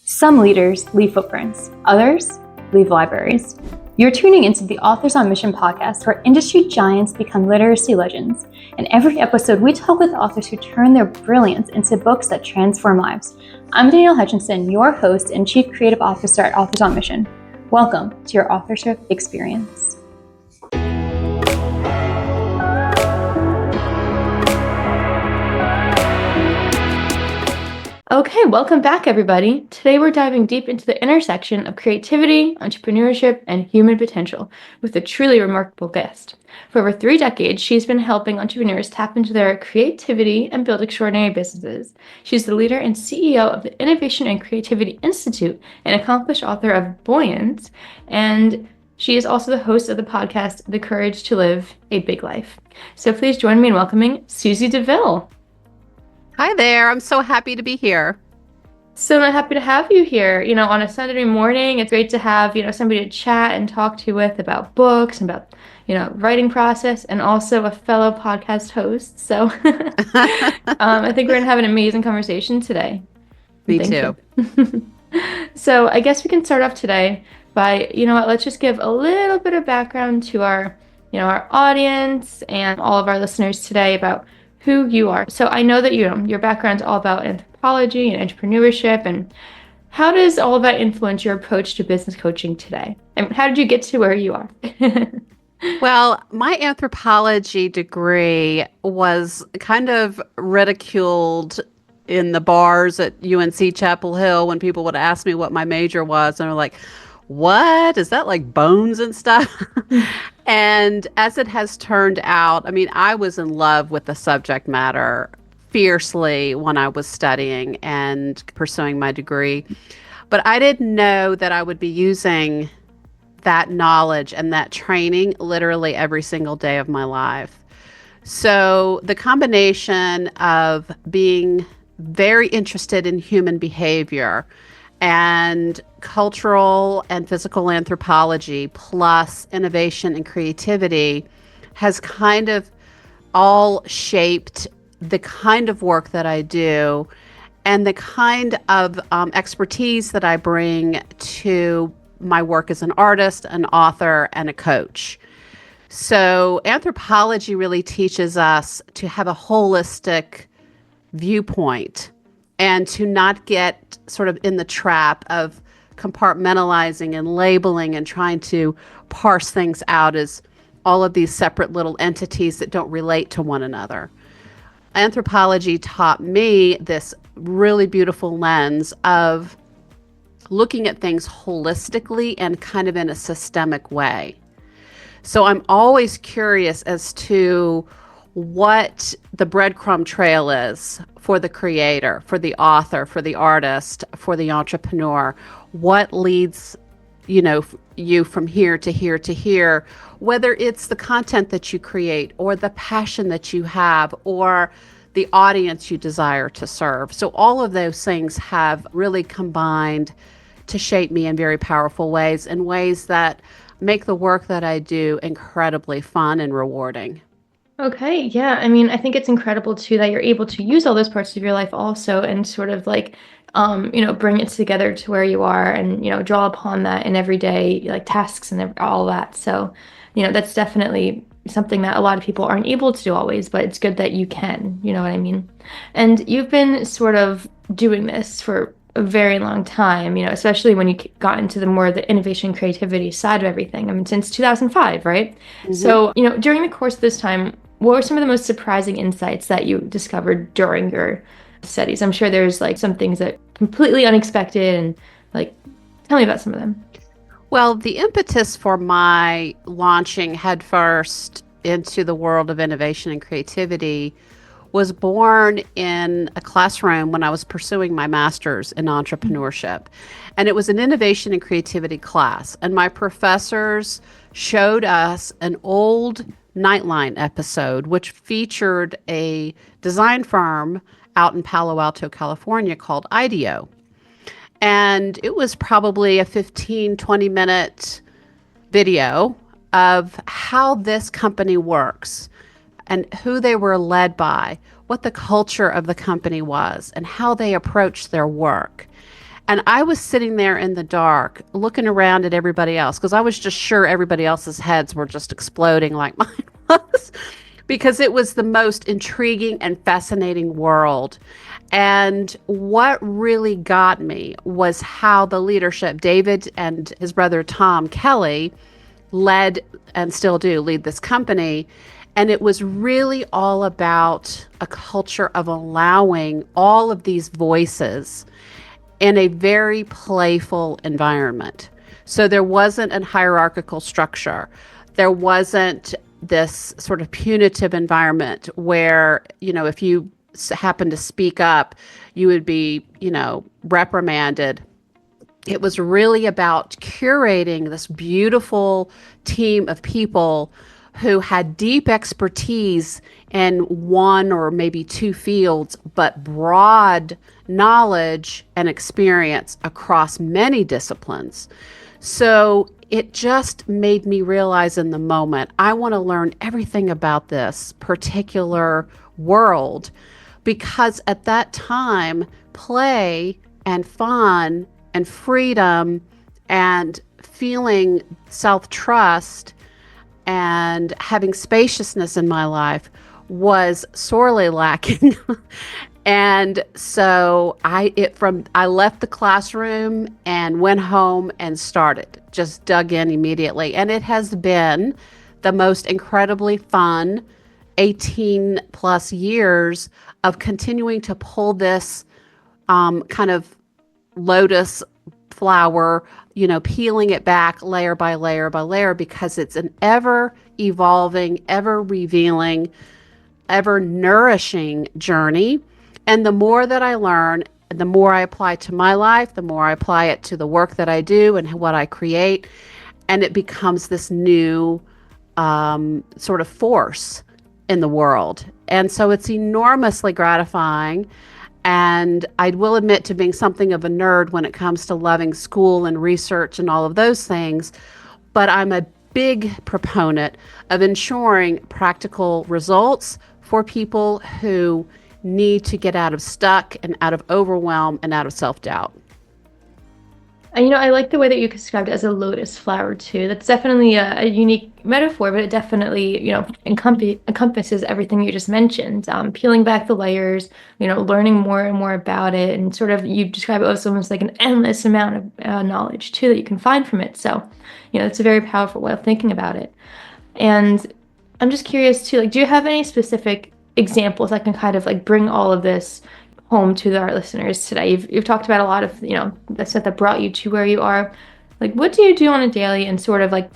Some leaders leave footprints, others leave libraries. You're tuning into the Authors on Mission podcast, where industry giants become literacy legends. In every episode, we talk with authors who turn their brilliance into books that transform lives. I'm Danielle Hutchinson, your host and Chief Creative Officer at Authors on Mission. Welcome to your authorship experience. Okay, welcome back, everybody. Today we're diving deep into the intersection of creativity, entrepreneurship, and human potential with a truly remarkable guest. For over 3 decades, she's been helping entrepreneurs tap into their creativity and build extraordinary businesses. She's the leader and CEO of the Innovation and Creativity Institute, an accomplished author of Buoyant, and she is also the host of the podcast, The Courage to Live a Big Life. So please join me in welcoming Susie DeVille. Hi there. I'm so happy to be here. So happy to have you here. On a Saturday morning, it's great to have, somebody to chat and talk to with about books and about, writing process, and also a fellow podcast host. So I think we're going to have an amazing conversation today. Me too. So I guess we can start off today by, let's just give a little bit of background to our audience and all of our listeners today about who you are. So I know that your background's all about anthropology and entrepreneurship, and how does all of that influence your approach to business coaching today? And how did you get to where you are? Well, my anthropology degree was kind of ridiculed in the bars at UNC Chapel Hill when people would ask me what my major was, and they're like, what? Is that like bones and stuff? And as it has turned out, I was in love with the subject matter fiercely when I was studying and pursuing my degree. But I didn't know that I would be using that knowledge and that training literally every single day of my life. So the combination of being very interested in human behavior and cultural and physical anthropology plus innovation and creativity has kind of all shaped the kind of work that I do and the kind of expertise that I bring to my work as an artist, an author, and a coach. So anthropology really teaches us to have a holistic viewpoint and to not get sort of in the trap of compartmentalizing and labeling and trying to parse things out as all of these separate little entities that don't relate to one another. Anthropology taught me this really beautiful lens of looking at things holistically and kind of in a systemic way. So I'm always curious as to what the breadcrumb trail is for the creator, for the author, for the artist, for the entrepreneur. What leads, you from here to here to here, whether it's the content that you create or the passion that you have or the audience you desire to serve. So all of those things have really combined to shape me in very powerful ways, in ways that make the work that I do incredibly fun and rewarding. Okay, yeah. I think it's incredible too that you're able to use all those parts of your life also and sort of like, bring it together to where you are and, draw upon that in everyday like tasks and all that. So, that's definitely something that a lot of people aren't able to do always, but it's good that you can, you know what I mean? And you've been sort of doing this for a very long time, especially when you got into the innovation creativity side of everything. Since 2005, right? Mm-hmm. So, during the course of this time, what were some of the most surprising insights that you discovered during your studies? I'm sure there's like some things that completely unexpected and tell me about some of them. Well, the impetus for my launching headfirst into the world of innovation and creativity was born in a classroom when I was pursuing my master's in entrepreneurship. And it was an innovation and creativity class. And my professors showed us an old Nightline episode, which featured a design firm out in Palo Alto, California called IDEO. And it was probably a 15, 20-minute video of how this company works and who they were led by, what the culture of the company was, and how they approached their work. And I was sitting there in the dark, looking around at everybody else because I was just sure everybody else's heads were just exploding like mine was, because it was the most intriguing and fascinating world. And what really got me was how the leadership, David and his brother Tom Kelly, led and still do lead this company. And it was really all about a culture of allowing all of these voices in a very playful environment. So there wasn't a hierarchical structure. There wasn't this sort of punitive environment where, if you happen to speak up, you would be, reprimanded. It was really about curating this beautiful team of people who had deep expertise in one or maybe two fields, but broad knowledge and experience across many disciplines. So it just made me realize in the moment, I want to learn everything about this particular world, because at that time, play and fun and freedom and feeling self-trust and having spaciousness in my life was sorely lacking. And so I left the classroom and went home and just dug in immediately. And it has been the most incredibly fun 18 plus years of continuing to pull this kind of lotus flower, peeling it back layer by layer by layer, because it's an ever evolving, ever revealing, ever nourishing journey. And the more that I learn, the more I apply to my life, the more I apply it to the work that I do and what I create. And it becomes this new sort of force in the world. And so it's enormously gratifying. And I will admit to being something of a nerd when it comes to loving school and research and all of those things. But I'm a big proponent of ensuring practical results for people who need to get out of stuck and out of overwhelm and out of self-doubt. I like the way that you described it as a lotus flower too. That's definitely a unique metaphor, but it definitely, encompasses everything you just mentioned. Peeling back the layers, learning more and more about it, and sort of you describe it as almost like an endless amount of knowledge too that you can find from it. So, it's a very powerful way of thinking about it. And I'm just curious too, like, do you have any specific examples that can kind of like bring all of this home to our listeners today? You've talked about a lot of, the stuff that brought you to where you are. Like, what do you do on a daily, and sort of like,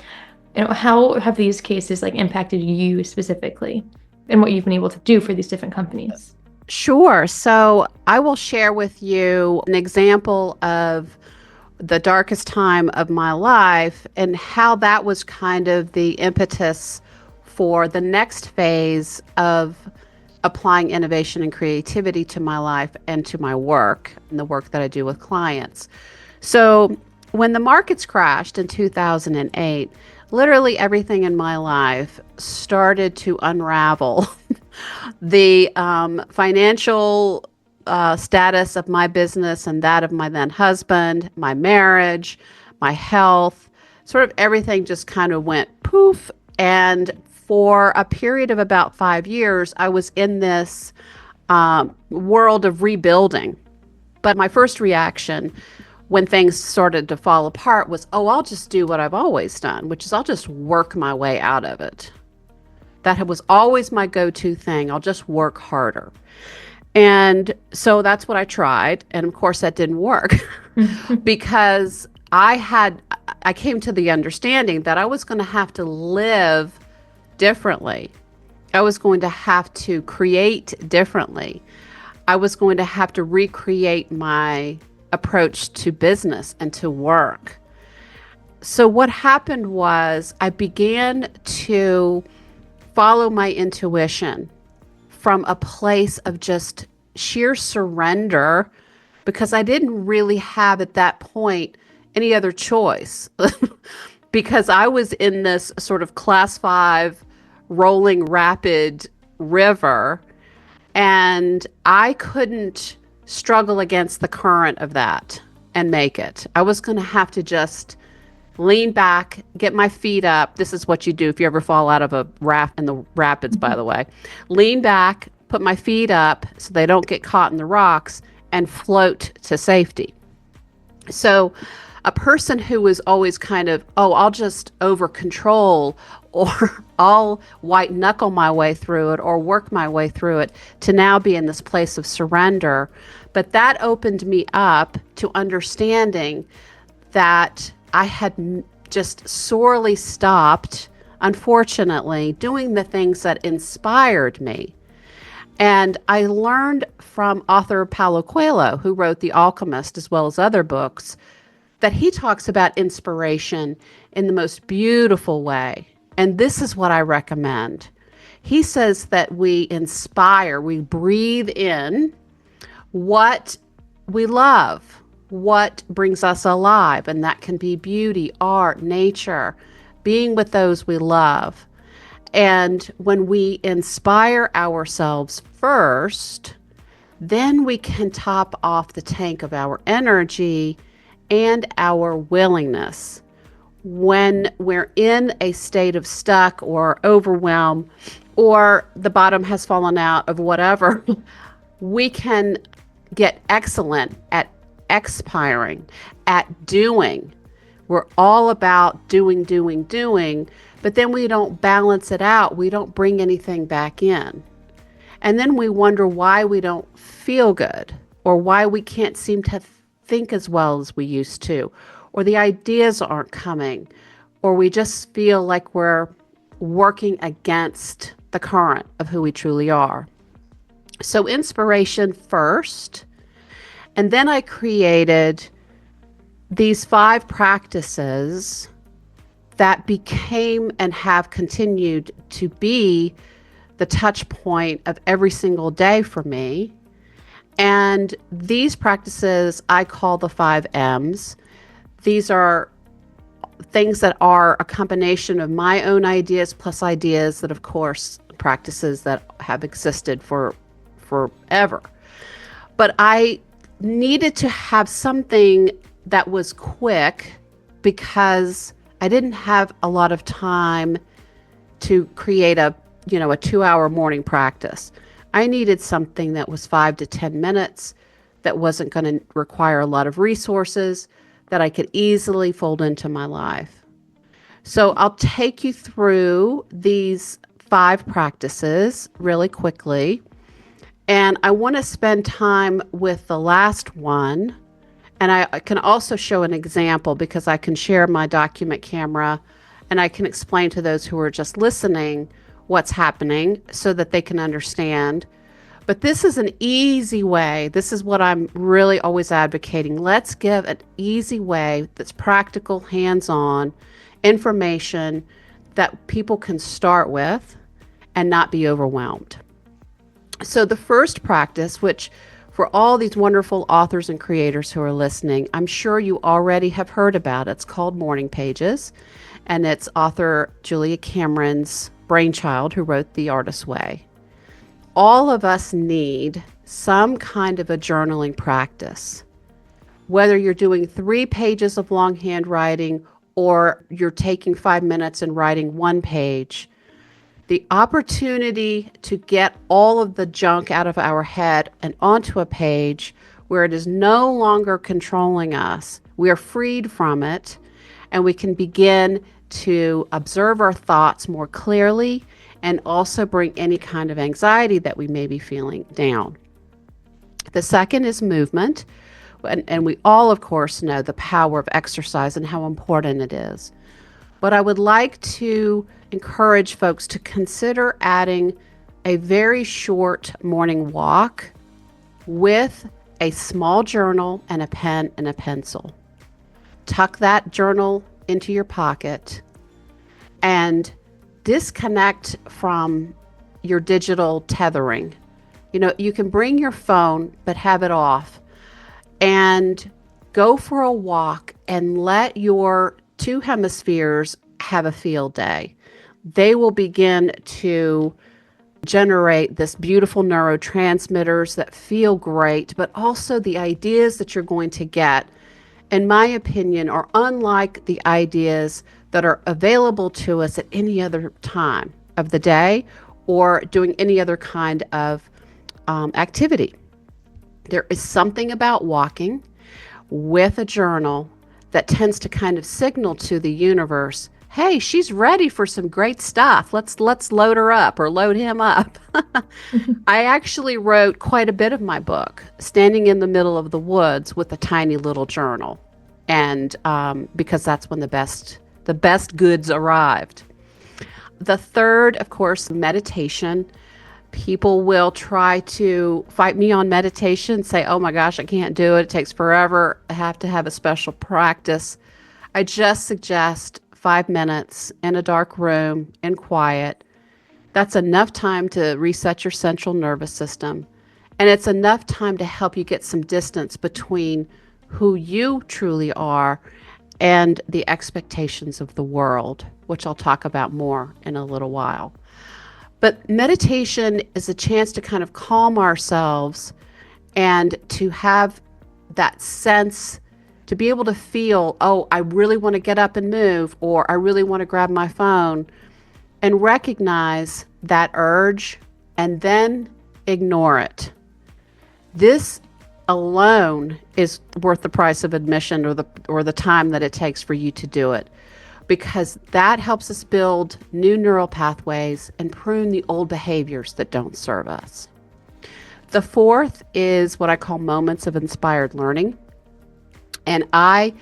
how have these cases like impacted you specifically and what you've been able to do for these different companies? Sure. So I will share with you an example of the darkest time of my life and how that was kind of the impetus for the next phase of applying innovation and creativity to my life and to my work and the work that I do with clients. So when the markets crashed in 2008, literally everything in my life started to unravel. The financial status of my business and that of my then husband, my marriage, my health, sort of everything just kind of went poof. And for a period of about 5 years, I was in this world of rebuilding. But my first reaction when things started to fall apart was, I'll just do what I've always done, which is I'll just work my way out of it. That was always my go-to thing. I'll just work harder. And so that's what I tried. And of course, that didn't work because I came to the understanding that I was going to have to live differently. I was going to have to create differently. I was going to have to recreate my approach to business and to work. So what happened was I began to follow my intuition from a place of just sheer surrender, because I didn't really have at that point any other choice because I was in this sort of class 5 rolling rapid river, and I couldn't struggle against the current of that. and make it. I was going to have to just lean back, get my feet up. This is what you do if you ever fall out of a raft in the rapids, by the way. Lean back, put my feet up so they don't get caught in the rocks, and float to safety. So a person who was always kind of, oh, I'll just over control, or I'll white knuckle my way through it or work my way through it, to now be in this place of surrender. But that opened me up to understanding that I had just sorely stopped, unfortunately, doing the things that inspired me. And I learned from author Paulo Coelho, who wrote The Alchemist as well as other books, that he talks about inspiration in the most beautiful way. And this is what I recommend. He says that we inspire, we breathe in what we love, what brings us alive. And that can be beauty, art, nature, being with those we love. And when we inspire ourselves first, then we can top off the tank of our energy and our willingness. When we're in a state of stuck or overwhelm, or the bottom has fallen out of whatever, we can get excellent at expiring, at doing. We're all about doing, doing, doing, but then we don't balance it out. We don't bring anything back in. And then we wonder why we don't feel good, or why we can't seem to think as well as we used to, or the ideas aren't coming, or we just feel like we're working against the current of who we truly are. So inspiration first, and then I created these 5 practices that became and have continued to be the touch point of every single day for me. And these practices I call the 5 M's. These are things that are a combination of my own ideas plus ideas that, of course, practices that have existed for forever. But I needed to have something that was quick because I didn't have a lot of time to create a 2-hour morning practice. I needed something that was 5 to 10 minutes, that wasn't going to require a lot of resources, that I could easily fold into my life. So I'll take you through these 5 practices really quickly. And I want to spend time with the last one. And I can also show an example because I can share my document camera and I can explain to those who are just listening what's happening so that they can understand. But this is an easy way. This is what I'm really always advocating. Let's give an easy way that's practical, hands-on information that people can start with and not be overwhelmed. So the first practice, which for all these wonderful authors and creators who are listening, I'm sure you already have heard about it. It's called Morning Pages, and it's author Julia Cameron's brainchild, who wrote The Artist's Way. All of us need some kind of a journaling practice. Whether you're doing 3 pages of longhand writing or you're taking 5 minutes and writing 1 page, the opportunity to get all of the junk out of our head and onto a page where it is no longer controlling us. We are freed from it, and we can begin to observe our thoughts more clearly and also bring any kind of anxiety that we may be feeling down. The second is movement, and we all, of course, know the power of exercise and how important it is. But I would like to encourage folks to consider adding a very short morning walk with a small journal and a pen and a pencil. Tuck that journal into your pocket and disconnect from your digital tethering. You can bring your phone, but have it off, and go for a walk and let your 2 hemispheres have a field day. They will begin to generate this beautiful neurotransmitters that feel great, but also the ideas that you're going to get in my opinion, are unlike the ideas that are available to us at any other time of the day or doing any other kind of activity. There is something about walking with a journal that tends to kind of signal to the universe, hey, she's ready for some great stuff. Let's load her up or load him up. I actually wrote quite a bit of my book standing in the middle of the woods with a tiny little journal, and because that's when the best goods arrived. The third, of course, meditation. People will try to fight me on meditation, say, oh my gosh, I can't do it. It takes forever. I have to have a special practice. I just suggest 5 minutes in a dark room in quiet. That's enough time to reset your central nervous system. And it's enough time to help you get some distance between who you truly are and the expectations of the world, which I'll talk about more in a little while. But meditation is a chance to kind of calm ourselves and to have that sense, to be able to feel, oh, I really want to get up and move, or I really want to grab my phone, and recognize that urge and then ignore it. This alone is worth the price of admission, or the time that it takes for you to do it, because that helps us build new neural pathways and prune the old behaviors that don't serve us. The fourth is what I call moments of inspired learning. And I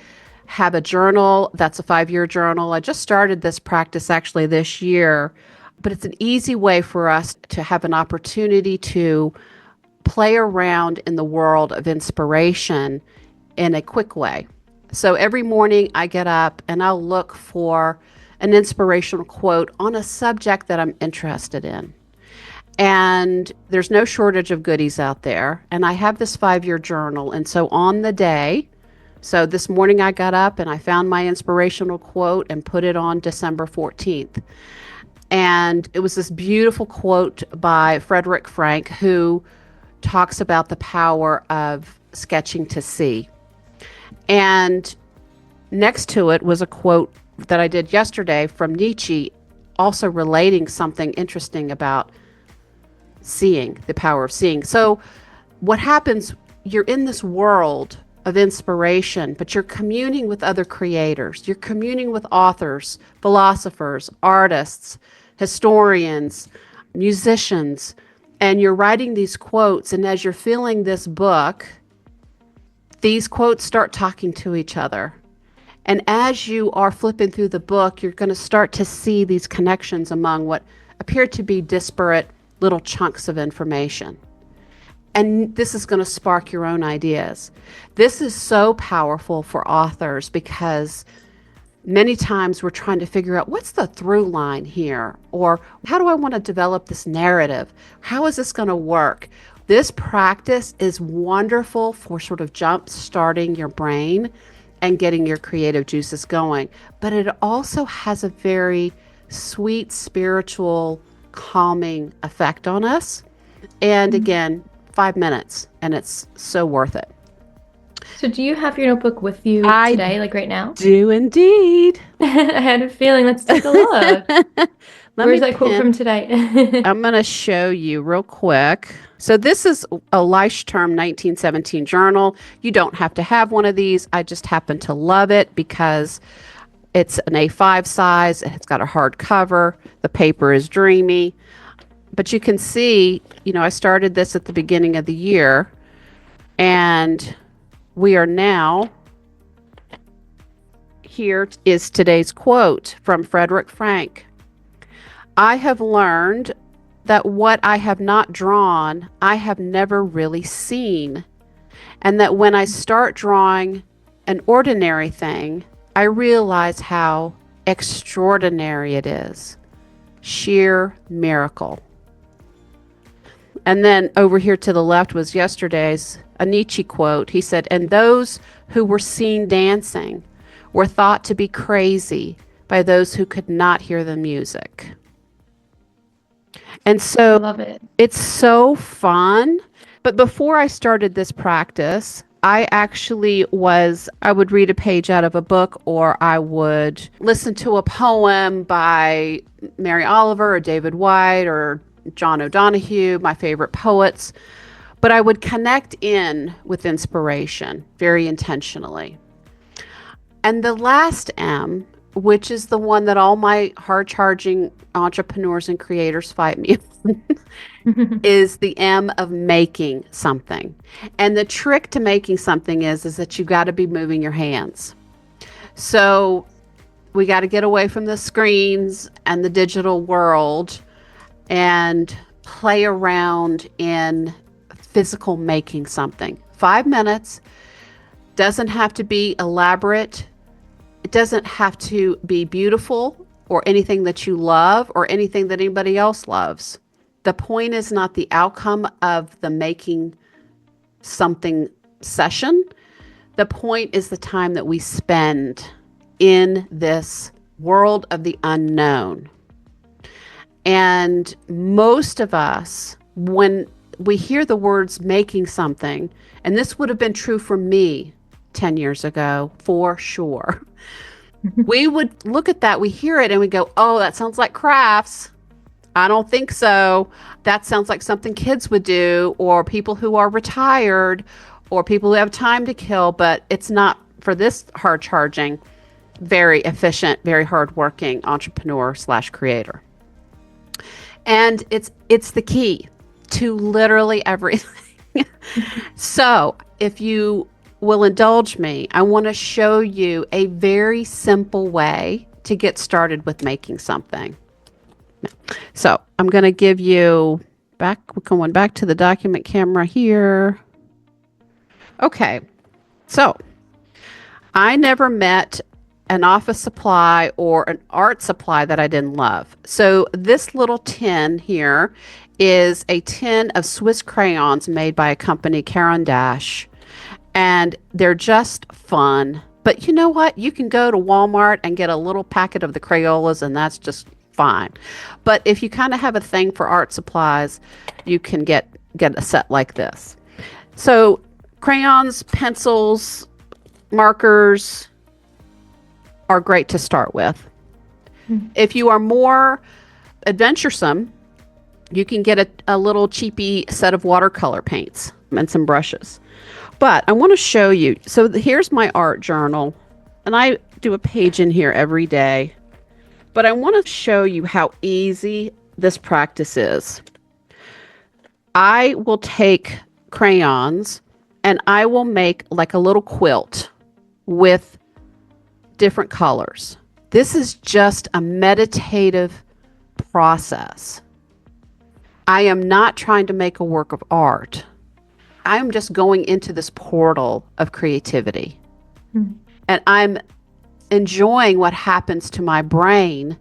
have a journal that's a 5-year journal. I just started this practice actually this year, but it's an easy way for us to have an opportunity to play around in the world of inspiration in a quick way. So every morning I get up and I'll look for an inspirational quote on a subject that I'm interested in. And there's no shortage of goodies out there. And I have this 5-year journal. And so on the day, so this morning I got up and I found my inspirational quote and put it on December 14th. And it was this beautiful quote by Frederick Frank, who talks about the power of sketching to see. And next to it was a quote that I did yesterday from Nietzsche, also relating something interesting about seeing, the power of seeing. So what happens, you're in this world of inspiration, but you're communing with other creators. You're communing with authors, philosophers, artists, historians, musicians, and you're writing these quotes. And as you're filling this book, these quotes start talking to each other. And as you are flipping through the book, you're going to start to see these connections among what appear to be disparate little chunks of information. And this is going to spark your own ideas. This is so powerful for authors because many times we're trying to figure out what's the through line here, or how do I want to develop this narrative? How is this going to work? This practice is wonderful for sort of jump starting your brain and getting your creative juices going. But it also has a very sweet, spiritual, calming effect on us. And again, 5 minutes, and it's so worth it. So do you have your notebook with you today, like right now? Do indeed. I had a feeling. Let's take a look. Where's that quote from today? I'm going to show you real quick. So this is a Leichterm 1917 journal. You don't have to have one of these. I just happen to love it because it's an A5 size. It's got a hard cover. The paper is dreamy. But you can see, I started this at the beginning of the year, and we are now, here is today's quote from Frederick Frank. I have learned that what I have not drawn, I have never really seen. And that when I start drawing an ordinary thing, I realize how extraordinary it is. Sheer miracle. And then over here to the left was yesterday's a Nietzsche quote. He said, and those who were seen dancing were thought to be crazy by those who could not hear the music. And so I love it. It's so fun. But before I started this practice, I would read a page out of a book, or I would listen to a poem by Mary Oliver or David White or John O'Donohue, my favorite poets. But I would connect in with inspiration very intentionally. And the last M, which is the one that all my hard charging entrepreneurs and creators fight me on, is the M of making something. And the trick to making something is that you got to be moving your hands. So we got to get away from the screens and the digital world and play around in physical making something. 5 minutes, doesn't have to be elaborate. It doesn't have to be beautiful or anything that you love or anything that anybody else loves. The point is not the outcome of the making something session. The point is the time that we spend in this world of the unknown. And most of us, when we hear the words making something, and this would have been true for me 10 years ago, for sure. We would look at that, we hear it, and we go, oh, that sounds like crafts. I don't think so. That sounds like something kids would do, or people who are retired, or people who have time to kill, but it's not for this hard charging, very efficient, very hardworking entrepreneur / creator. And it's the key to literally everything. So if you will indulge me, I want to show you a very simple way to get started with making something. So I'm going to give you we're going back to the document camera here. Okay. So I never met an office supply or an art supply that I didn't love. So this little tin here is a tin of Swiss crayons made by a company, Caran d'Ache, and they're just fun. But you know what? You can go to Walmart and get a little packet of the Crayolas, and that's just fine. But if you kind of have a thing for art supplies, you can get a set like this. So crayons, pencils, markers are great to start with. If you are more adventuresome, you can get a little cheapy set of watercolor paints and some brushes. But I want to show you. So here's my art journal, and I do a page in here every day. But I want to show you how easy this practice is. I will take crayons and I will make like a little quilt with different colors. This is just a meditative process. I am not trying to make a work of art. I am just going into this portal of creativity. And I'm enjoying what happens to my brain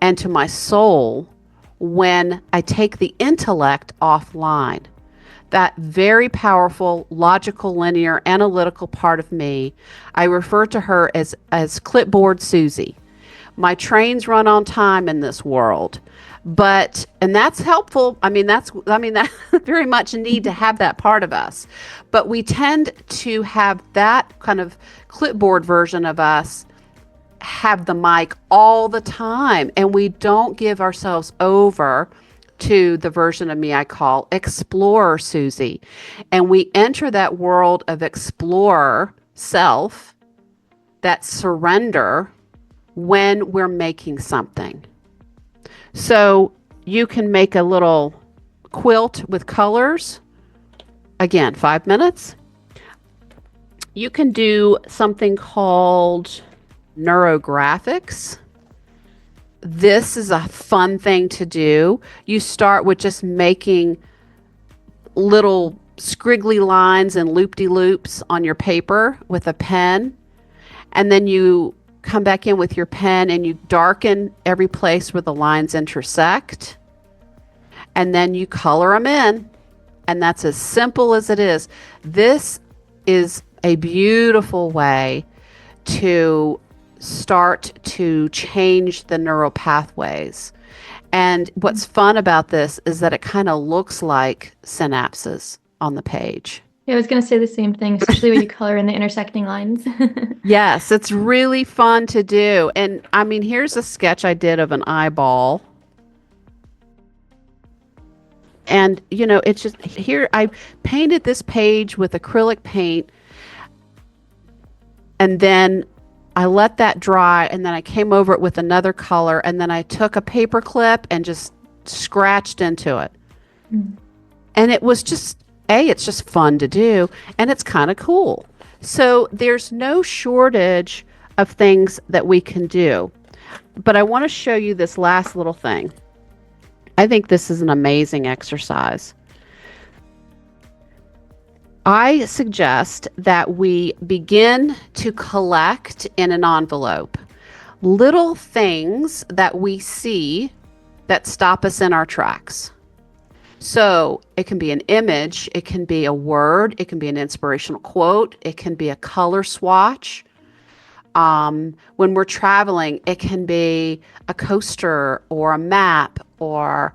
and to my soul when I take the intellect offline. That very powerful, logical, linear, analytical part of me, I refer to her as clipboard Susie. My trains run on time in this world. And that's helpful. That very much need to have that part of us. But we tend to have that kind of clipboard version of us have the mic all the time, and we don't give ourselves over to the version of me I call Explorer Susie. And we enter that world of explorer self, that surrender, when we're making something. So you can make a little quilt with colors. Again, 5 minutes. You can do something called neurographics. This is a fun thing to do. You start with just making little scriggly lines and loop-de-loops on your paper with a pen. And then you come back in with your pen and you darken every place where the lines intersect. And then you color them in. And that's as simple as it is. This is a beautiful way to start to change the neural pathways. And what's fun about this is that it kind of looks like synapses on the page. Yeah, I was gonna say the same thing, especially when you color in the intersecting lines. Yes, it's really fun to do. And I mean, here's a sketch I did of an eyeball. And, it's just here I painted this page with acrylic paint, and then I let that dry, and then I came over it with another color, and then I took a paper clip and just scratched into it. Mm. And it was just, it's just fun to do, and it's kind of cool. So there's no shortage of things that we can do. But I want to show you this last little thing. I think this is an amazing exercise. I suggest that we begin to collect in an envelope little things that we see that stop us in our tracks. So it can be an image, it can be a word, it can be an inspirational quote, it can be a color swatch. When we're traveling, it can be a coaster or a map or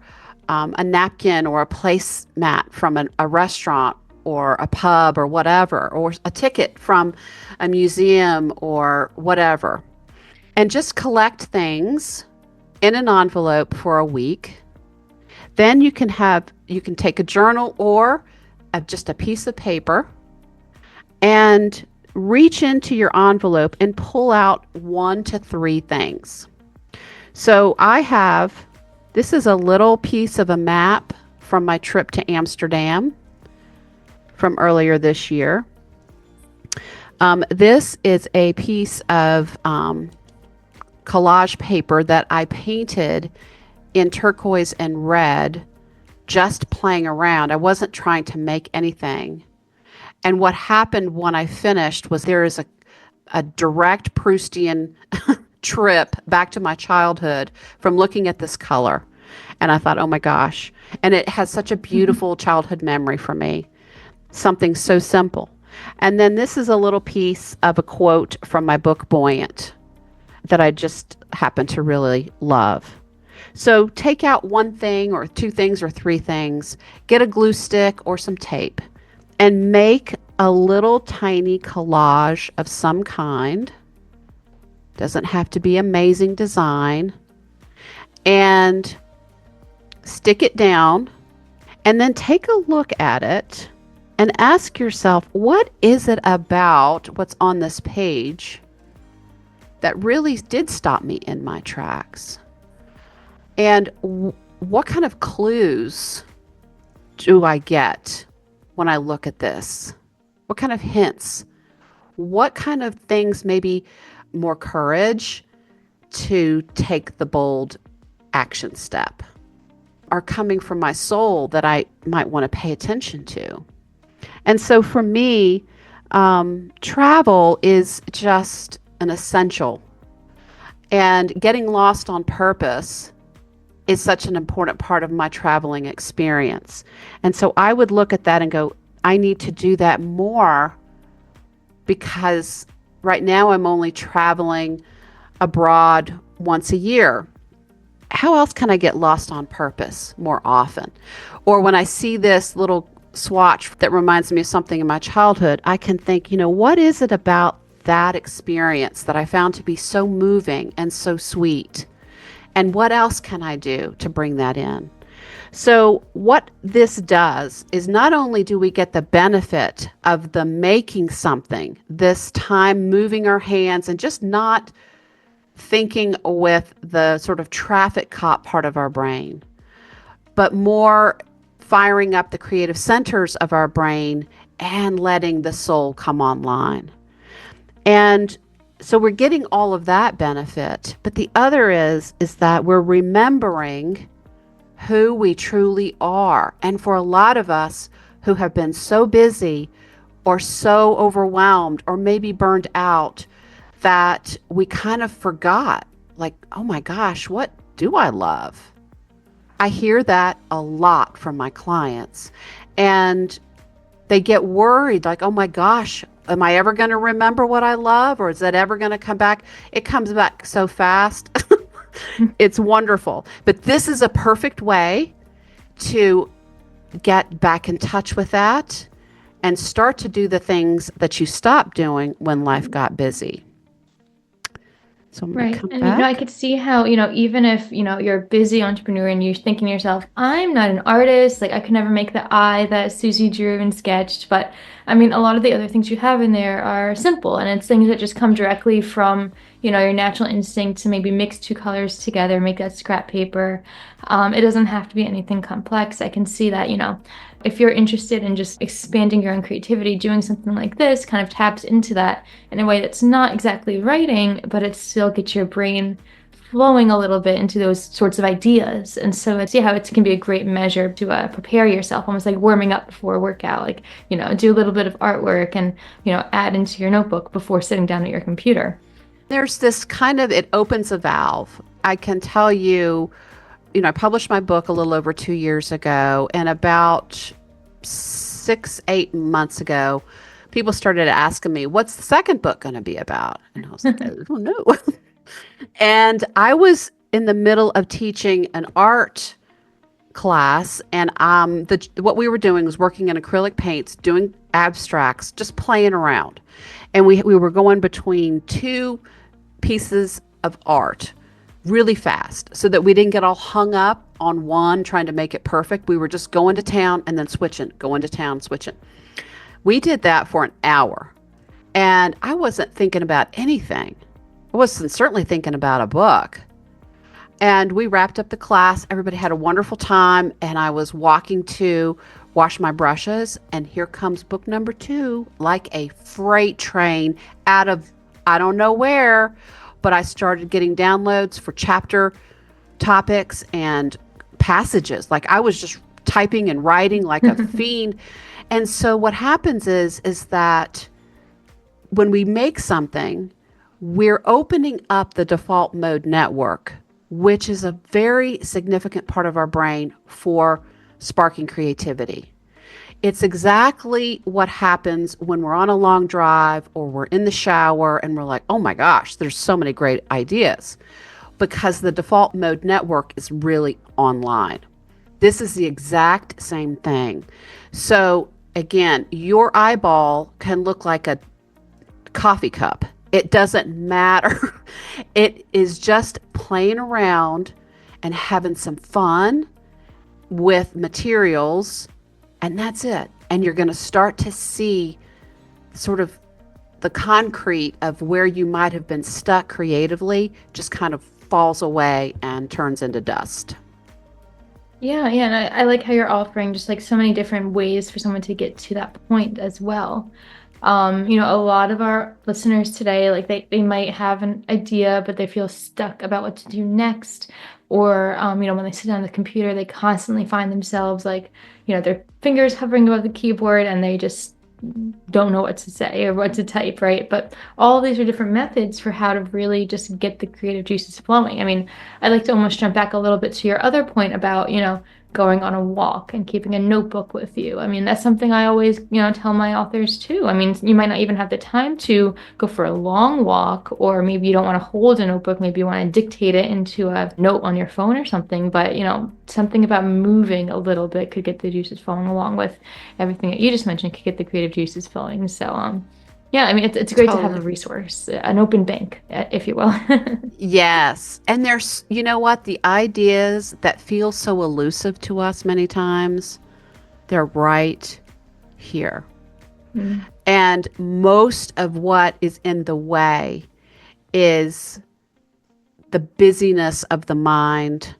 a napkin or a placemat from a restaurant or a pub or whatever, or a ticket from a museum or whatever. And just collect things in an envelope for a week. Then you can take a journal or just a piece of paper and reach into your envelope and pull out 1 to 3 things. So this is a little piece of a map from my trip to Amsterdam from earlier this year. This is a piece of collage paper that I painted in turquoise and red, just playing around. I wasn't trying to make anything. And what happened when I finished was there is a direct Proustian trip back to my childhood from looking at this color. And I thought, oh my gosh. And it has such a beautiful childhood memory for me. Something so simple. And then this is a little piece of a quote from my book, Buoyant, that I just happen to really love. So take out 1 thing or 2 things or 3 things, get a glue stick or some tape, and make a little tiny collage of some kind. Doesn't have to be amazing design. And stick it down, and then take a look at it and ask yourself, what is it about what's on this page that really did stop me in my tracks? And what kind of clues do I get when I look at this? What kind of hints? What kind of things, maybe more courage to take the bold action step, are coming from my soul that I might want to pay attention to? And so for me, travel is just an essential. And getting lost on purpose is such an important part of my traveling experience. And so I would look at that and go, I need to do that more, because right now I'm only traveling abroad once a year. How else can I get lost on purpose more often? Or when I see this little swatch that reminds me of something in my childhood, I can think, what is it about that experience that I found to be so moving and so sweet? And what else can I do to bring that in? So what this does is, not only do we get the benefit of the making something, this time moving our hands and just not thinking with the sort of traffic cop part of our brain, but more firing up the creative centers of our brain and letting the soul come online. And so we're getting all of that benefit. But the other is that we're remembering who we truly are. And for a lot of us who have been so busy or so overwhelmed or maybe burned out that we kind of forgot, like, oh my gosh, what do I love? I hear that a lot from my clients, and they get worried, like, oh my gosh, am I ever going to remember what I love? Or is that ever going to come back? It comes back so fast. It's wonderful. But this is a perfect way to get back in touch with that and start to do the things that you stopped doing when life got busy. So I'm going to Right. come And I back. could see how, even if, you're a busy entrepreneur and you're thinking to yourself, I'm not an artist, like I could never make the eye that Susie drew and sketched. But I mean, a lot of the other things you have in there are simple and it's things that just come directly from, your natural instinct to maybe mix two colors together, make that scrap paper. It doesn't have to be anything complex. I can see that, if you're interested in just expanding your own creativity, doing something like this kind of taps into that in a way that's not exactly writing, but it still gets your brain flowing a little bit into those sorts of ideas. And so it's, yeah, it can be a great measure to prepare yourself, almost like warming up before a workout, like, do a little bit of artwork and, add into your notebook before sitting down at your computer. There's this kind of, it opens a valve. I can tell you, I published my book a little over 2 years ago, and about 8 months ago, people started asking me, what's the second book going to be about? And I was like, I don't know. And I was in the middle of teaching an art class, and what we were doing was working in acrylic paints, doing abstracts, just playing around. And we were going between two pieces of art really fast so that we didn't get all hung up on one trying to make it perfect. We were just going to town and then switching, going to town, switching. We did that for an hour, and I wasn't thinking about anything. I wasn't certainly thinking about a book. And we wrapped up the class. Everybody had a wonderful time, and I was walking to wash my brushes, and here comes book number 2, like a freight train out of I don't know where, but I started getting downloads for chapter topics and passages. Like I was just typing and writing like a fiend. And so what happens is that when we make something, we're opening up the default mode network, which is a very significant part of our brain for sparking creativity. It's exactly what happens when we're on a long drive or we're in the shower and we're like, oh my gosh, there's so many great ideas, because the default mode network is really online. This is the exact same thing. So again, your eyeball can look like a coffee cup. It doesn't matter. It is just playing around and having some fun with materials, and that's it. And you're going to start to see sort of the concrete of where you might have been stuck creatively just kind of falls away and turns into dust. Yeah, yeah, and I like how you're offering just like so many different ways for someone to get to that point as well. A lot of our listeners today, like they might have an idea, but they feel stuck about what to do next. Or, when they sit down at the computer, they constantly find themselves like, their fingers hovering above the keyboard and they just don't know what to say or what to type, right? But all of these are different methods for how to really just get the creative juices flowing. I mean, I'd like to almost jump back a little bit to your other point about, going on a walk and keeping a notebook with you. I mean, that's something I always, tell my authors too. I mean, you might not even have the time to go for a long walk, or maybe you don't want to hold a notebook. Maybe you want to dictate it into a note on your phone or something. But, something about moving a little bit could get the juices flowing, along with everything that you just mentioned could get the creative juices flowing. So, yeah, I mean, it's great to have a Totally. resource, an open bank, if you will. Yes. And there's, you know what, the ideas that feel so elusive to us many times, they're right here. Mm. And most of what is in the way is the busyness of the mind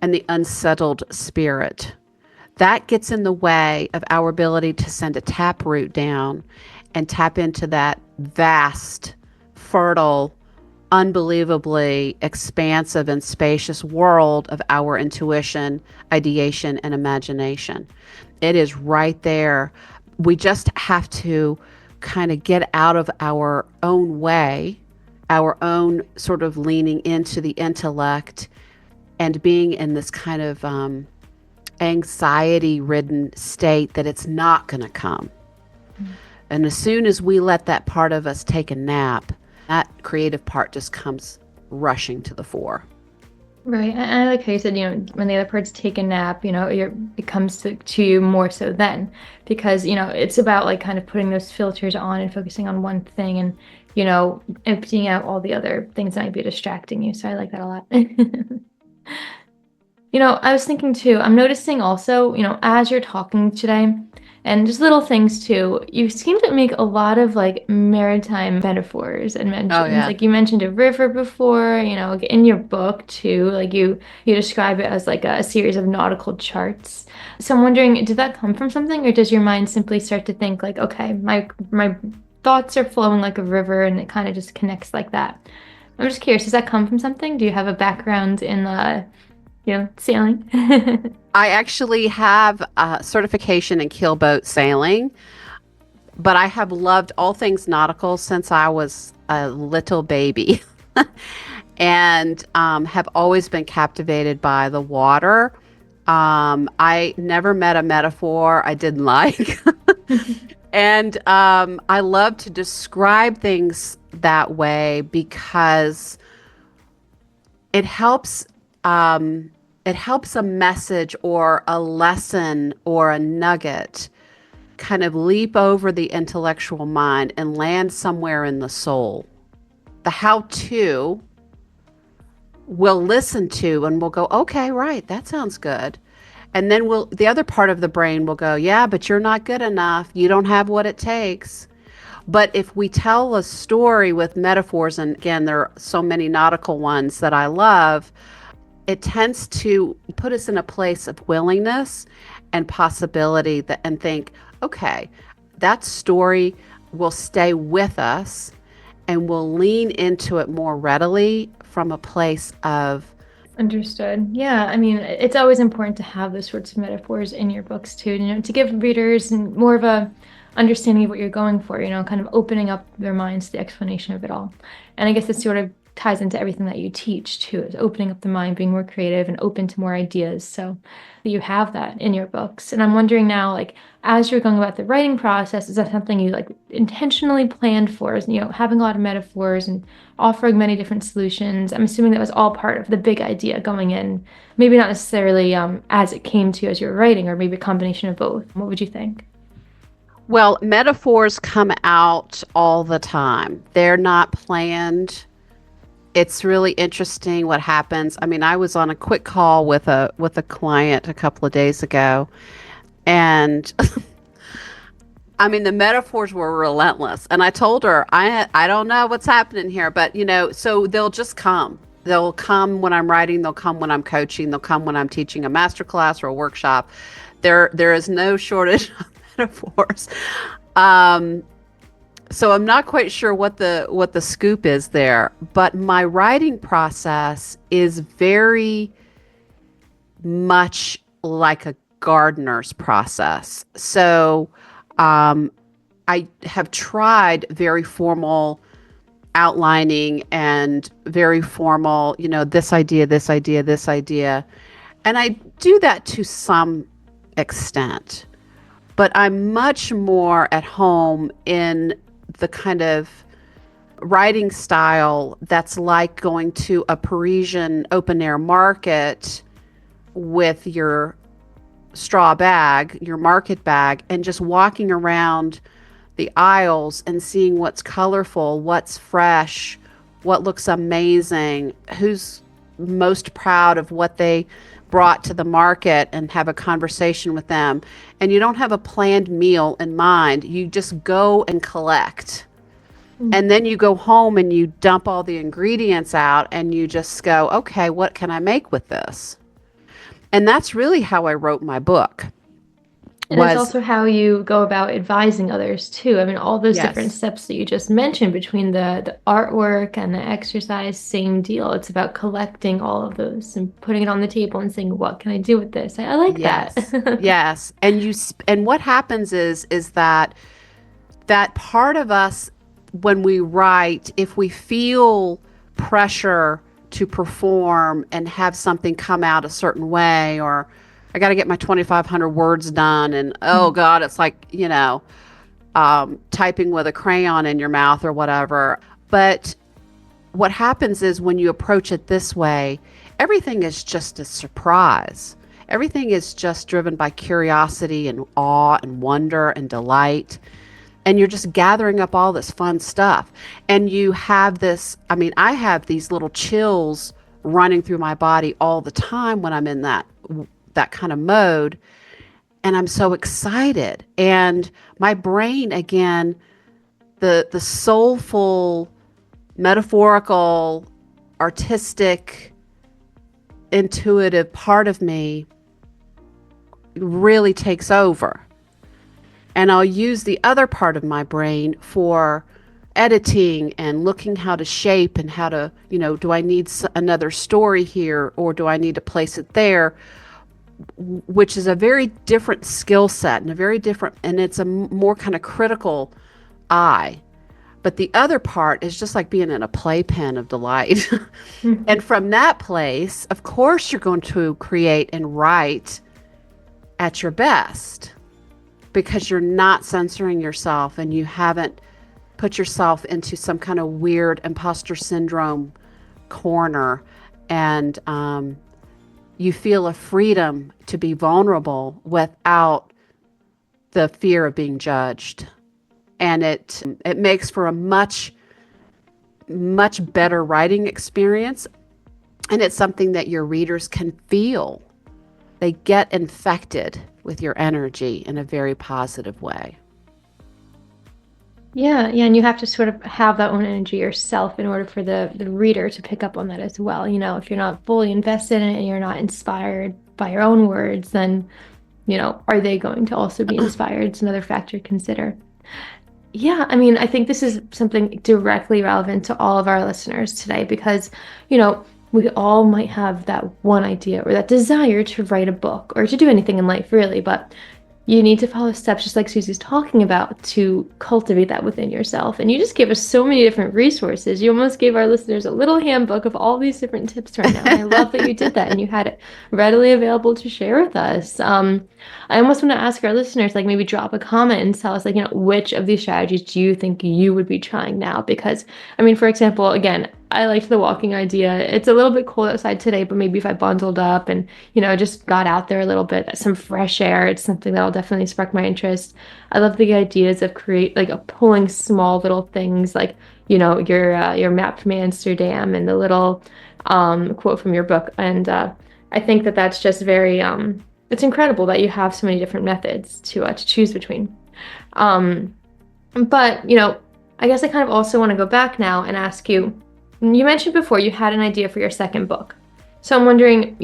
and the unsettled spirit. That gets in the way of our ability to send a taproot down and tap into that vast, fertile, unbelievably expansive and spacious world of our intuition, ideation, and imagination. It is right there. We just have to kind of get out of our own way, our own sort of leaning into the intellect and being in this kind of anxiety ridden state that it's not going to come. And as soon as we let that part of us take a nap, that creative part just comes rushing to the fore. Right. I like how you said, when the other parts take a nap, it comes to you more so then because, it's about like kind of putting those filters on and focusing on one thing and, emptying out all the other things that might be distracting you. So I like that a lot. I was thinking too, I'm noticing also, as you're talking today, and just little things too, you seem to make a lot of like maritime metaphors and Oh mentions. yeah. Like you mentioned a river before, in your book too, like you describe it as like a series of nautical charts. So I'm wondering, did that come from something, or does your mind simply start to think like, okay, my thoughts are flowing like a river and it kind of just connects like that? I'm just curious, does that come from something? Do you have a background in sailing. I actually have a certification in keelboat sailing, but I have loved all things nautical since I was a little baby and have always been captivated by the water. I never met a metaphor I didn't like. And I love to describe things that way because it helps um, it helps a message or a lesson or a nugget kind of leap over the intellectual mind and land somewhere in the soul. The how to we'll listen to and we'll go, okay, right, that sounds good. And then the other part of the brain will go, yeah, but you're not good enough. You don't have what it takes. But if we tell a story with metaphors, and again, there are so many nautical ones that I love, it tends to put us in a place of willingness and possibility and think, okay, that story will stay with us and we'll lean into it more readily from a place of Understood. Yeah, I mean, it's always important to have those sorts of metaphors in your books too, to give readers more of a understanding of what you're going for, kind of opening up their minds to the explanation of it all. And I guess it sort of ties into everything that you teach too, is opening up the mind, being more creative and open to more ideas. So you have that in your books. And I'm wondering now, like, as you're going about the writing process, is that something you like intentionally planned for? Is, having a lot of metaphors and offering many different solutions. I'm assuming that was all part of the big idea going in. Maybe not necessarily as it came to you as you were writing, or maybe a combination of both. What would you think? well, metaphors come out all the time. They're not planned. It's really interesting what happens. I mean, I was on a quick call with a client a couple of days ago, and I mean, the metaphors were relentless. And I told her, I don't know what's happening here, but so they'll just come. They'll come when I'm writing, they'll come when I'm coaching, they'll come when I'm teaching a master class or a workshop. There is no shortage of metaphors. Um, so I'm not quite sure what the scoop is there, but my writing process is very much like a gardener's process. So um, I have tried very formal outlining and very formal, this idea, this idea, this idea. And I do that to some extent, but I'm much more at home in the kind of writing style that's like going to a Parisian open air market with your straw bag, your market bag, and just walking around the aisles and seeing what's colorful, what's fresh, what looks amazing, who's most proud of what they brought to the market, and have a conversation with them. And you don't have a planned meal in mind. You just go and collect. And then you go home and you dump all the ingredients out and you just go, okay, what can I make with this? And that's really how I wrote my book. And it's Was also how you go about advising others too. I mean, all those different yes. steps that you just mentioned between the artwork and the exercise, same deal. It's about collecting all of those and putting it on the table and saying, what can I do with this? I like Yes. that. Yes. And what happens is that part of us, when we write, if we feel pressure to perform and have something come out a certain way, or I got to get my 2,500 words done, and oh God, it's like, typing with a crayon in your mouth or whatever. But what happens is when you approach it this way, everything is just a surprise. Everything is just driven by curiosity and awe and wonder and delight. And you're just gathering up all this fun stuff. And you have this, I mean, I have these little chills running through my body all the time when I'm in that kind of mode. And I'm so excited. And my brain, again, the soulful, metaphorical, artistic, intuitive part of me really takes over. And I'll use the other part of my brain for editing and looking how to shape and how to, do I need another story here or do I need to place it there? Which is a very different skill set and and it's a more kind of critical eye. But the other part is just like being in a playpen of delight. And from that place, of course, you're going to create and write at your best because you're not censoring yourself and you haven't put yourself into some kind of weird imposter syndrome corner. And you feel a freedom to be vulnerable without the fear of being judged. And it makes for a much better writing experience. And it's something that your readers can feel. They get infected with your energy in a very positive way. Yeah, and you have to sort of have that own energy yourself in order for the reader to pick up on that as well. If you're not fully invested in it and you're not inspired by your own words, then, are they going to also be inspired? It's another factor to consider. Yeah, I mean, I think this is something directly relevant to all of our listeners today because, we all might have that one idea or that desire to write a book or to do anything in life, really, but you need to follow steps just like Susie's talking about to cultivate that within yourself. And you just gave us so many different resources. You almost gave our listeners a little handbook of all these different tips right now. And I love that you did that and you had it readily available to share with us. I almost want to ask our listeners, like maybe drop a comment and tell us, like, which of these strategies do you think you would be trying now? Because, I mean, for example, again, I liked the walking idea. It's a little bit cold outside today, but maybe if I bundled up and, just got out there a little bit, some fresh air, it's something that'll definitely spark my interest. I love the ideas of pulling small little things like, your map from Amsterdam and the little quote from your book. And I think that that's just very, it's incredible that you have so many different methods to choose between. But, I guess I kind of also want to go back now and ask you, you mentioned before you had an idea for your second book. So I'm wondering,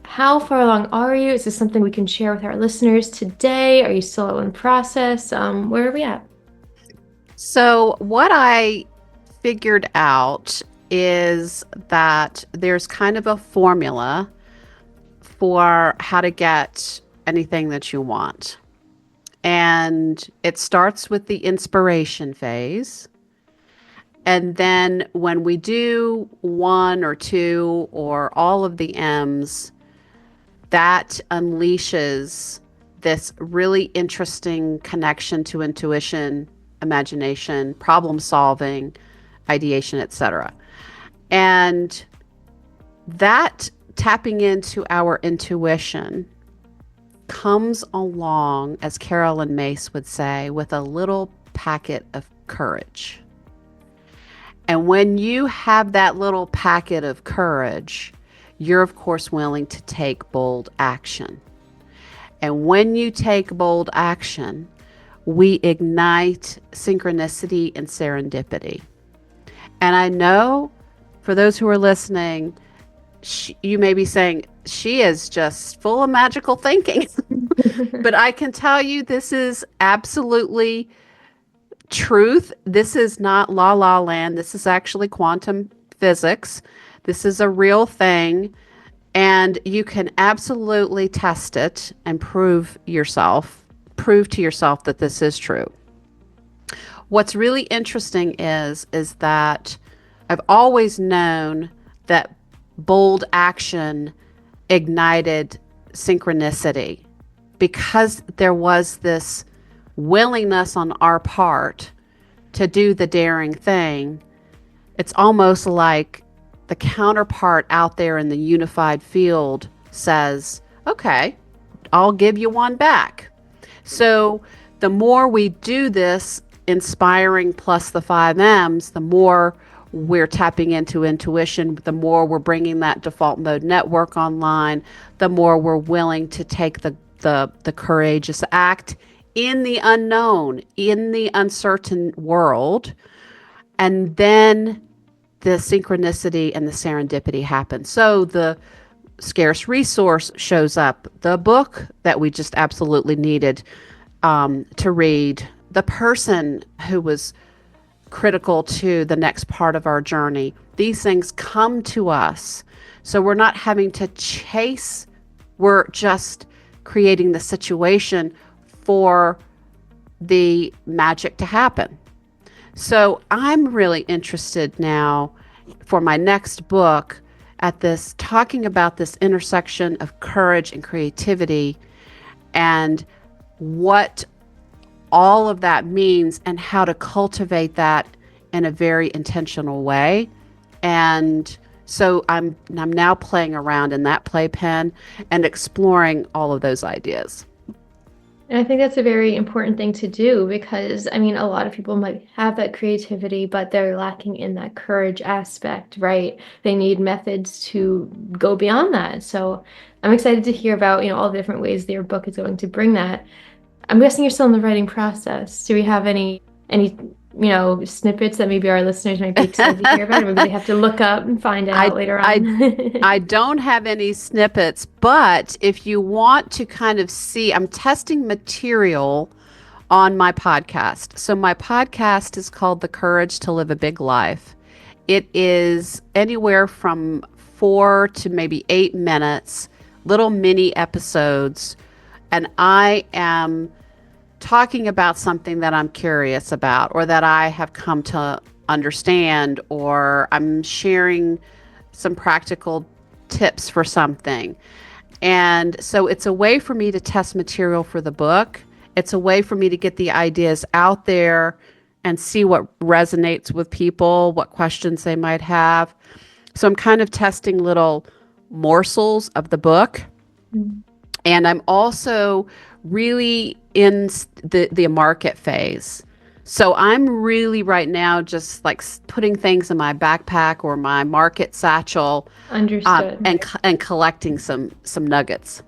how far along are you? Is this something we can share with our listeners today? Are you still in process? Where are we at? So what I figured out is that there's kind of a formula for how to get anything that you want. And it starts with the inspiration phase. And then when we do one or two or all of the M's, that unleashes this really interesting connection to intuition, imagination, problem solving, ideation, etc. And that tapping into our intuition comes along, as Carolyn Mace would say, with a little packet of courage. And when you have that little packet of courage, you're of course willing to take bold action. And when you take bold action, we ignite synchronicity and serendipity. And I know for those who are listening, you may be saying, she is just full of magical thinking. But I can tell you this is absolutely truth. This is not la la land. This is actually quantum physics. This is a real thing. And you can absolutely test it and prove to yourself that this is true. What's really interesting is that I've always known that bold action ignited synchronicity because there was this willingness on our part to do the daring thing. it's almost like the counterpart out there in the unified field says, okay, I'll give you one back. So the more we do this inspiring plus the 5 M's, the more we're tapping into intuition, the more we're bringing that default mode network online, the more we're willing to take the courageous act in the unknown, in the uncertain world. And then the synchronicity and the serendipity happen. So the scarce resource shows up, the book that we just absolutely needed to read, the person who was critical to the next part of our journey. These things come to us. So we're not having to chase, we're just creating the situation for the magic to happen. So I'm really interested now for my next book at this, talking about this intersection of courage and creativity and what all of that means and how to cultivate that in a very intentional way. And so I'm now playing around in that playpen and exploring all of those ideas. And I think that's a very important thing to do because, I mean, a lot of people might have that creativity, but they're lacking in that courage aspect, right? They need methods to go beyond that. So I'm excited to hear about, all the different ways that your book is going to bring that. I'm guessing you're still in the writing process. Do we have any snippets that maybe our listeners might be excited to hear about, or maybe they have to look up and find out later on? I don't have any snippets, but if you want to kind of see, I'm testing material on my podcast. So my podcast is called The Courage to Live a Big Life. It is anywhere from 4 to maybe 8 minutes, little mini episodes, and I am talking about something that I'm curious about or that I have come to understand, or I'm sharing some practical tips for something. And so it's a way for me to test material for the book. It's a way for me to get the ideas out there and see what resonates with people, what questions they might have. So I'm kind of testing little morsels of the book. Mm-hmm. And I'm also really in the market phase. So I'm really right now just like putting things in my backpack or my market satchel. Understood. And collecting some nuggets.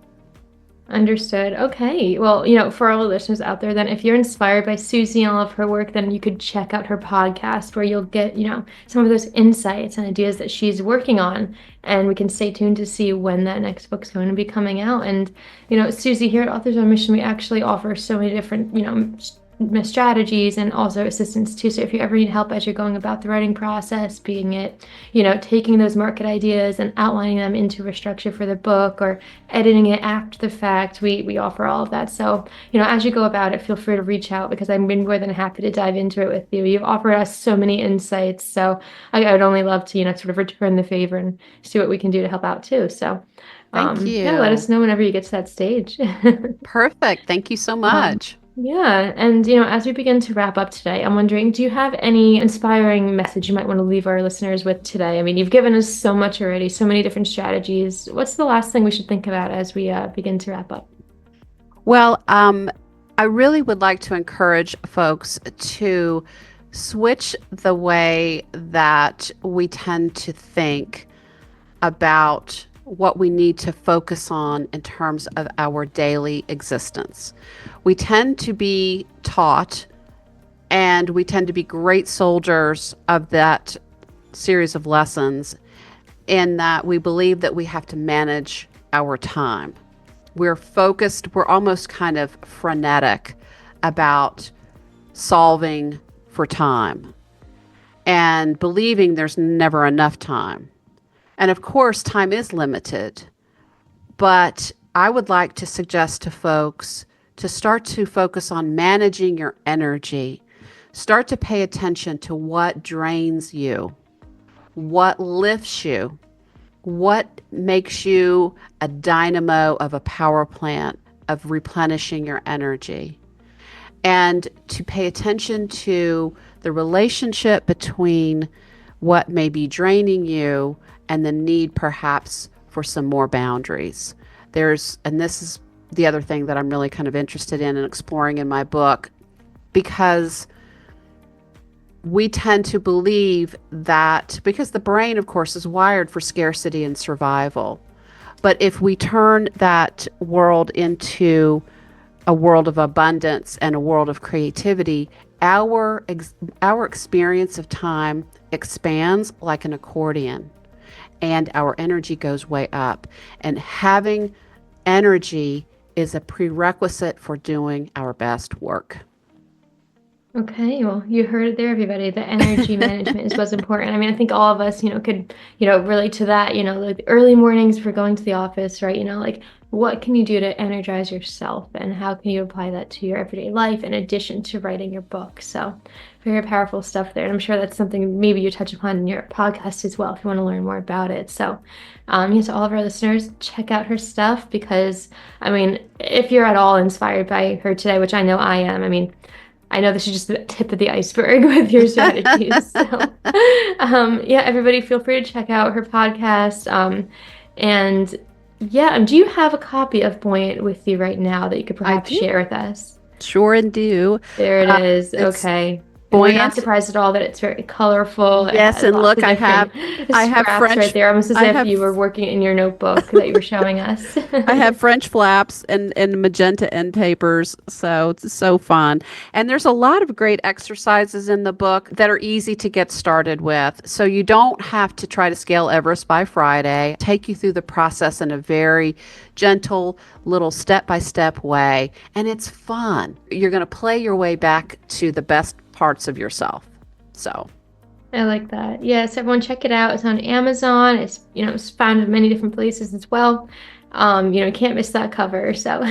Understood. Okay. Well, for all the listeners out there, then if you're inspired by Susie and all of her work, then you could check out her podcast where you'll get, some of those insights and ideas that she's working on. And we can stay tuned to see when that next book's going to be coming out. And, Susie, here at Authors on Mission, we actually offer so many different, strategies and also assistance too. So if you ever need help as you're going about the writing process, being it, taking those market ideas and outlining them into a structure for the book or editing it after the fact, we offer all of that. So, as you go about it, feel free to reach out because I'm more than happy to dive into it with you. You've offered us so many insights. So I would only love to, sort of return the favor and see what we can do to help out too. So thank you. Yeah, let us know whenever you get to that stage. Perfect. Thank you so much. Yeah. And, as we begin to wrap up today, I'm wondering, do you have any inspiring message you might want to leave our listeners with today? I mean, you've given us so much already, so many different strategies. What's the last thing we should think about as we begin to wrap up? Well, I really would like to encourage folks to switch the way that we tend to think about what we need to focus on in terms of our daily existence. We tend to be taught, and we tend to be great soldiers of that series of lessons, in that we believe that we have to manage our time. We're focused, we're almost kind of frenetic about solving for time and believing there's never enough time. And of course, time is limited, but I would like to suggest to folks to start to focus on managing your energy. Start to pay attention to what drains you, what lifts you, what makes you a dynamo of a power plant of replenishing your energy. And to pay attention to the relationship between what may be draining you, and the need perhaps for some more boundaries. And this is the other thing that I'm really kind of interested in and exploring in my book, because we tend to believe that, because the brain, of course, is wired for scarcity and survival. But if we turn that world into a world of abundance and a world of creativity, our experience of time expands like an accordion, and our energy goes way up. And having energy is a prerequisite for doing our best work. Okay, well, you heard it there, everybody. The energy management is what's important. I mean, I think all of us, could, relate to that, like the early mornings for going to the office, right? Like what can you do to energize yourself, and how can you apply that to your everyday life in addition to writing your book? So very powerful stuff there. And I'm sure that's something maybe you touch upon in your podcast as well, if you want to learn more about it. So to all of our listeners, check out her stuff, because, I mean, if you're at all inspired by her today, which I know I am, I mean, I know this is just the tip of the iceberg with your strategies. So, everybody feel free to check out her podcast. Do you have a copy of Buoyant with you right now that you could perhaps share with us? Sure and do. There it is. Okay. Buoyant. We're not surprised at all that it's very colorful. Yes, and look, I have French right there, almost as if you were working in your notebook that you were showing us. I have French flaps and magenta end papers, so it's so fun. And there's a lot of great exercises in the book that are easy to get started with. So you don't have to try to scale Everest by Friday. Take you through the process in a very gentle, little step-by-step way, and it's fun. You're going to play your way back to the best parts of yourself. So I like that. Yes, everyone check it out. It's on Amazon. It's found in many different places as well. You can't miss that cover. So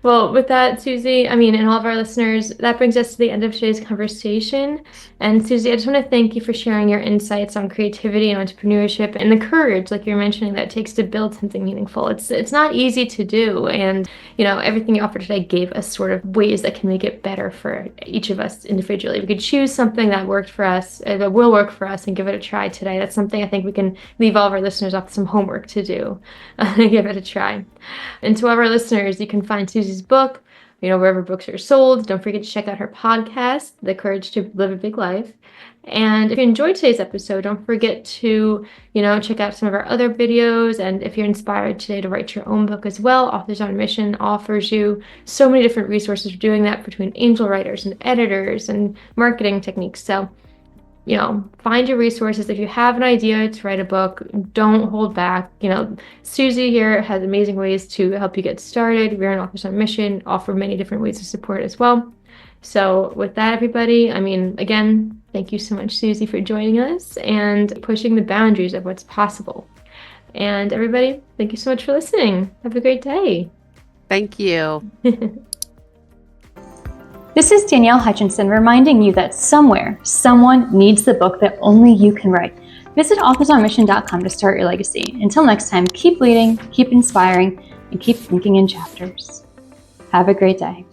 well, with that, Susie, and all of our listeners, that brings us to the end of today's conversation. And Susie, I just want to thank you for sharing your insights on creativity and entrepreneurship, and the courage, like you're mentioning, that it takes to build something meaningful. It's not easy to do. And, everything you offered today gave us sort of ways that can make it better for each of us individually. We could choose something that worked for us, that will work for us, and give it a try today. That's something I think we can leave all of our listeners off some homework to do. Give it a try. And to all of our listeners, you can find Susie's book, wherever books are sold. Don't forget to check out her podcast, The Courage to Live a Big Life. And if you enjoyed today's episode, don't forget to, check out some of our other videos. And if you're inspired today to write your own book as well, Authors on Mission offers you so many different resources for doing that, between angel writers and editors and marketing techniques. So, find your resources. If you have an idea to write a book, don't hold back. Susie here has amazing ways to help you get started. We're an Authors on Mission, offer many different ways of support as well. So with that, everybody, again, thank you so much, Susie, for joining us and pushing the boundaries of what's possible. And everybody, thank you so much for listening. Have a great day. Thank you. This is Danielle Hutchinson reminding you that somewhere, someone needs the book that only you can write. Visit authorsonmission.com to start your legacy. Until next time, keep leading, keep inspiring, and keep thinking in chapters. Have a great day.